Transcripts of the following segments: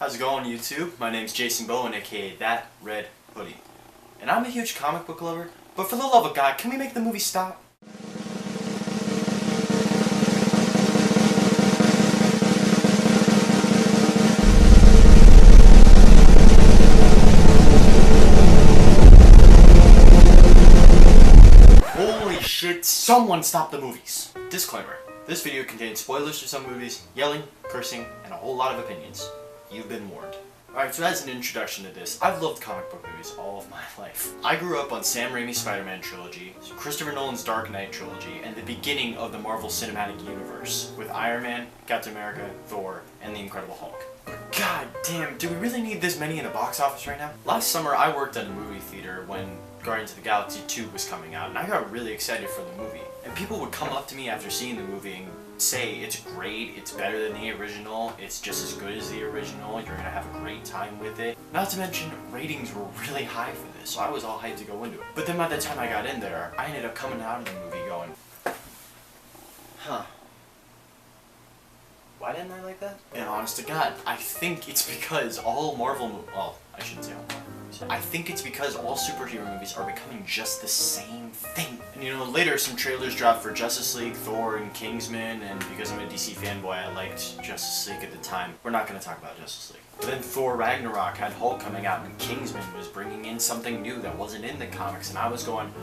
How's it going, YouTube? My name's Jason Bowen, aka That Red Hoodie. And I'm a huge comic book lover, but for the love of God, can we make the movie stop? Holy shit, someone stop the movies! Disclaimer, this video contains spoilers for some movies, yelling, cursing, and a whole lot of opinions. You've been warned. Alright, so as an introduction to this, I've loved comic book movies all of my life. I grew up on Sam Raimi's Spider-Man trilogy, Christopher Nolan's Dark Knight trilogy, and the beginning of the Marvel Cinematic Universe, with Iron Man, Captain America, Thor, and the Incredible Hulk. But god damn, do we really need this many in the box office right now? Last summer, I worked at a movie theater when Guardians of the Galaxy 2 was coming out, and I got really excited for the movie. And people would come up to me after seeing the movie and say it's great, it's better than the original, it's just as good as the original, you're gonna have a great time with it. Not to mention, ratings were really high for this, so I was all hyped to go into it. But then by the time I got in there, I ended up coming out of the movie going, huh. Why didn't I like that? And honest to God, I think it's because all Marvel movies, well, I shouldn't say all Marvel movies. I think it's because all superhero movies are becoming just the same thing. And you know, later some trailers dropped for Justice League, Thor, and Kingsman, and because I'm a DC fanboy, I liked Justice League at the time. We're not going to talk about Justice League. But then Thor Ragnarok had Hulk coming out, and Kingsman was bringing in something new that wasn't in the comics, and I was going,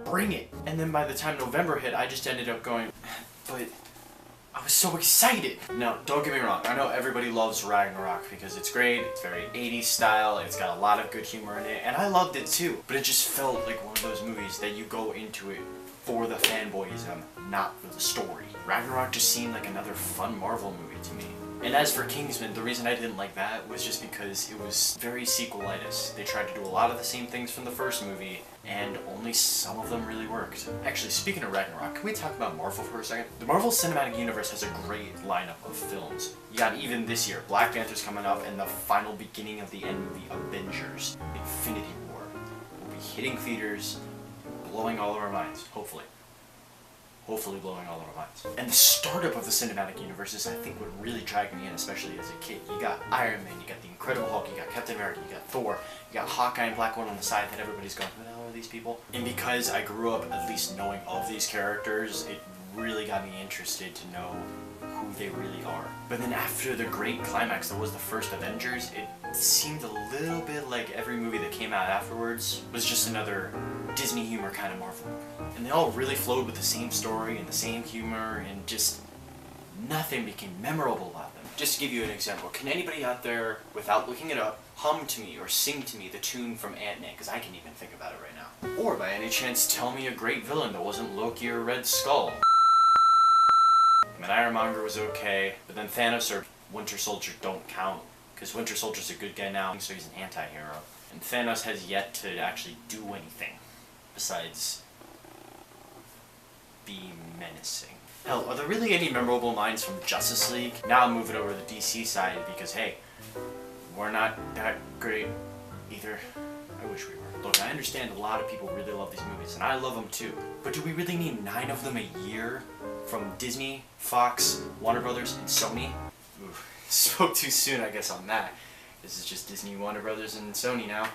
bring it! And then by the time November hit, I just ended up going, but I was so excited! Now, don't get me wrong, I know everybody loves Ragnarok because it's great, it's very 80s style, it's got a lot of good humor in it, and I loved it too. But it just felt like one of those movies that you go into it for the fanboyism, not for the story. Ragnarok just seemed like another fun Marvel movie to me. And as for Kingsman, the reason I didn't like that was just because it was very sequelitis. They tried to do a lot of the same things from the first movie, and only some of them really worked. Actually, speaking of Ragnarok, can we talk about Marvel for a second? The Marvel Cinematic Universe has a great lineup of films. You got even this year, Black Panther's coming up, and the final beginning of the end movie, Avengers, Infinity War, will be hitting theaters, blowing all of our minds, hopefully. Hopefully blowing all of our minds. And the startup of the cinematic universe is, I think, what really dragged me in, especially as a kid. You got Iron Man, you got the Incredible Hulk, you got Captain America, you got Thor, you got Hawkeye and Black Widow on the side that everybody's going, who the hell are these people? And because I grew up at least knowing of these characters, it really got me interested to know who they really are. But then after the great climax that was the first Avengers, it seemed a little bit like every movie that came out afterwards was just another Disney humor kind of Marvel movie. And they all really flowed with the same story and the same humor, and just nothing became memorable about them. Just to give you an example, can anybody out there, without looking it up, hum to me or sing to me the tune from Ant-Man, because I can't even think about it right now. Or by any chance tell me a great villain that wasn't Loki or Red Skull. I mean, Ironmonger was okay, but then Thanos or Winter Soldier don't count, because Winter Soldier's a good guy now, so he's an anti-hero. And Thanos has yet to actually do anything besides be menacing. Hell, are there really any memorable lines from Justice League? Now I'm moving over to the DC side because, hey, we're not that great either. I wish we were. Look, I understand a lot of people really love these movies, and I love them too. But do we really need 9 of them a year from Disney, Fox, Warner Brothers, and Sony? Ooh, spoke too soon, I guess, on that. This is just Disney, Warner Brothers, and Sony now.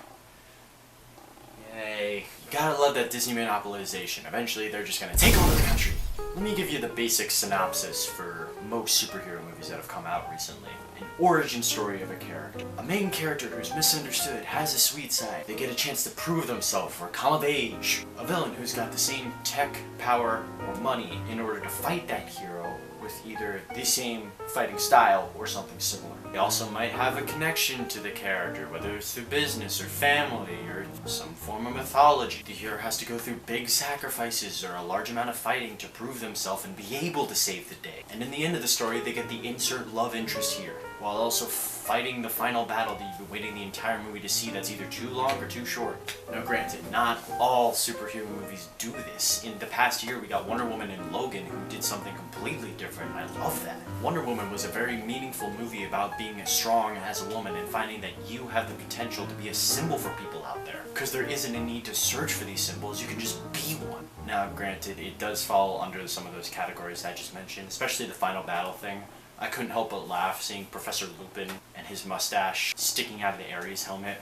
Yay. You gotta love that Disney monopolization. Eventually, they're just gonna take over the country. Let me give you the basic synopsis for most superhero movies that have come out recently. An origin story of a character. A main character who's misunderstood, has a sweet side. They get a chance to prove themselves or come of age. A villain who's got the same tech, power, or money in order to fight that hero with either the same fighting style or something similar. They also might have a connection to the character, whether it's through business or family or some form of mythology. The hero has to go through big sacrifices or a large amount of fighting to prove themselves and be able to save the day. And in the end of the story, they get the insert love interest here, while also fighting the final battle that you've been waiting the entire movie to see that's either too long or too short. Now granted, not all superhero movies do this. In the past year, we got Wonder Woman and Logan, who did something completely different, and I love that. Wonder Woman was a very meaningful movie about being as strong as a woman and finding that you have the potential to be a symbol for people out there. Because there isn't a need to search for these symbols, you can just be one. Now granted, it does fall under some of those categories I just mentioned, especially the final battle thing. I couldn't help but laugh seeing Professor Lupin and his mustache sticking out of the Ares helmet.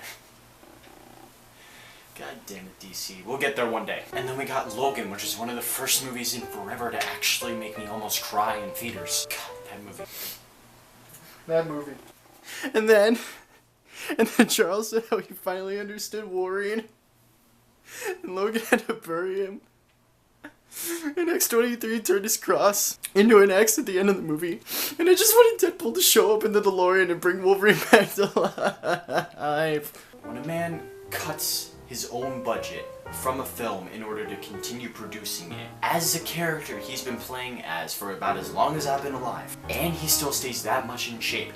God damn it, DC. We'll get there one day. And then we got Logan, which is one of the first movies in forever to actually make me almost cry in theaters. God, that movie. That movie. And then Charles said how he finally understood Wolverine. And Logan had to bury him. And X-23 turned his cross into an X at the end of the movie. And I just wanted Deadpool to show up in the DeLorean and bring Wolverine back to life. When a man cuts his own budget from a film in order to continue producing it as a character he's been playing as for about as long as I've been alive, and he still stays that much in shape,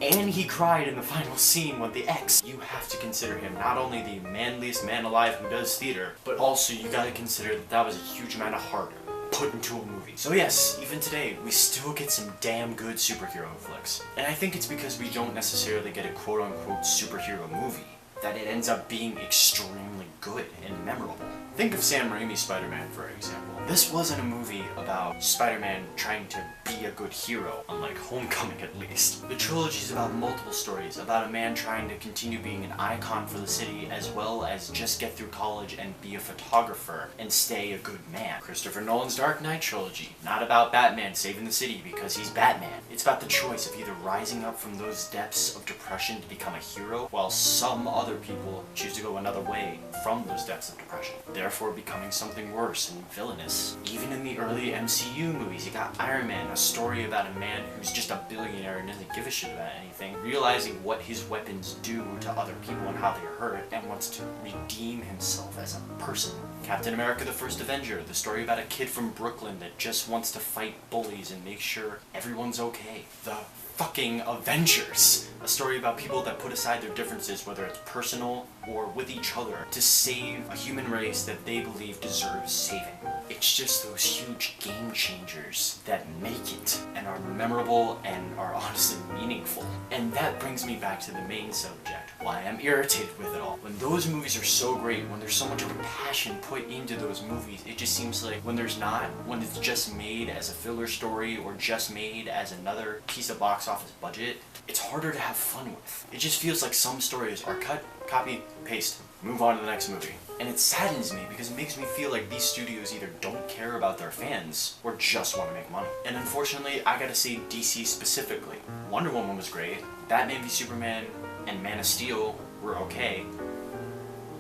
and he cried in the final scene with the X, you have to consider him not only the manliest man alive who does theater, but also you gotta consider that that was a huge amount of heart put into a movie. So yes, even today, we still get some damn good superhero flicks. And I think it's because we don't necessarily get a quote-unquote superhero movie that it ends up being extremely good and memorable. Think of Sam Raimi's Spider-Man, for example. This wasn't a movie about Spider-Man trying to be a good hero, unlike Homecoming at least. The trilogy is about multiple stories, about a man trying to continue being an icon for the city, as well as just get through college and be a photographer and stay a good man. Christopher Nolan's Dark Knight trilogy, not about Batman saving the city because he's Batman. It's about the choice of either rising up from those depths of depression to become a hero, while some other people choose to go another way from those depths of depression, therefore becoming something worse and villainous. Even in the early MCU movies, you got Iron Man, a story about a man who's just a billionaire and doesn't give a shit about anything, realizing what his weapons do to other people and how they hurt, and wants to redeem himself as a person. Captain America the First Avenger, the story about a kid from Brooklyn that just wants to fight bullies and make sure everyone's okay. The fucking Avengers, a story about people that put aside their differences, whether it's personal or with each other, to save a human race that they believe deserves saving. It's just those huge game changers that make it and are memorable and are honestly meaningful. And that brings me back to the main subject, why I'm irritated with it all. When those movies are so great, when there's so much passion put into those movies, it just seems like when there's not, when it's just made as a filler story or just made as another piece of box office budget, it's harder to have fun with. It just feels like some stories are cut, copy, paste, move on to the next movie. And it saddens me because it makes me feel like these studios either don't care about their fans or just want to make money. And unfortunately, I gotta say DC specifically. Wonder Woman was great, Batman v Superman and Man of Steel were okay,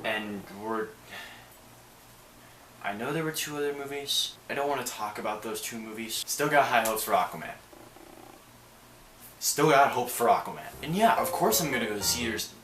and I know there were two other movies. I don't want to talk about those two movies. Still got high hopes for Aquaman. Still got hope for Aquaman. And yeah, of course I'm gonna go to theaters.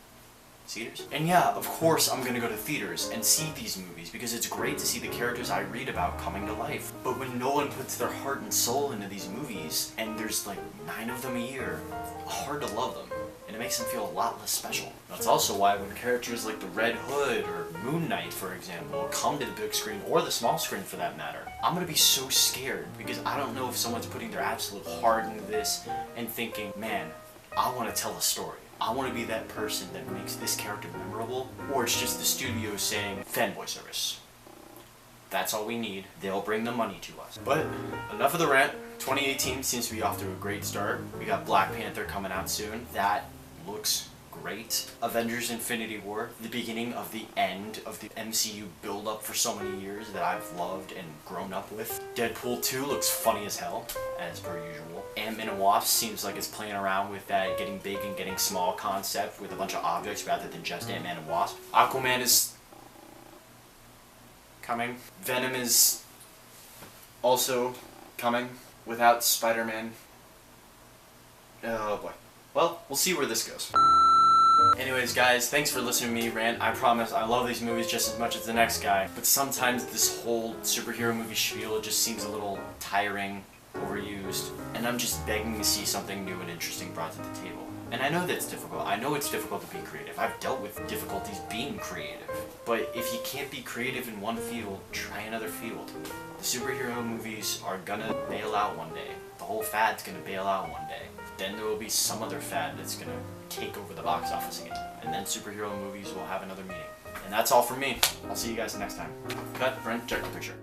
And yeah, of course I'm gonna go to theaters and see these movies because it's great to see the characters I read about coming to life. But when no one puts their heart and soul into these movies, and there's like 9 of them a year, hard to love them. And it makes them feel a lot less special. That's also why when characters like the Red Hood or Moon Knight, for example, come to the big screen, or the small screen for that matter, I'm gonna be so scared because I don't know if someone's putting their absolute heart into this and thinking, man, I want to tell a story. I want to be that person that makes this character memorable, or it's just the studio saying, fanboy service. That's all we need. They'll bring the money to us. But enough of the rant. 2018 seems to be off to a great start. We got Black Panther coming out soon. That looks great. Avengers Infinity War, the beginning of the end of the MCU build-up for so many years that I've loved and grown up with. Deadpool 2 looks funny as hell, as per usual. Ant-Man and Wasp seems like it's playing around with that getting big and getting small concept with a bunch of objects rather than just Ant-Man and Wasp. Aquaman is coming. Venom is also coming without Spider-Man. Oh boy. Well, we'll see where this goes. Anyways guys, thanks for listening to me rant. I promise I love these movies just as much as the next guy, but sometimes this whole superhero movie spiel just seems a little tiring, overused, and I'm just begging to see something new and interesting brought to the table. And I know that's difficult. I know it's difficult to be creative. I've dealt with difficulties being creative. But if you can't be creative in one field, try another field. The superhero movies are gonna bail out one day. The whole fad's gonna bail out one day. Then there will be some other fad that's gonna take over the box office again. And then superhero movies will have another meaning. And that's all from me. I'll see you guys next time. Cut, Brent, check the picture.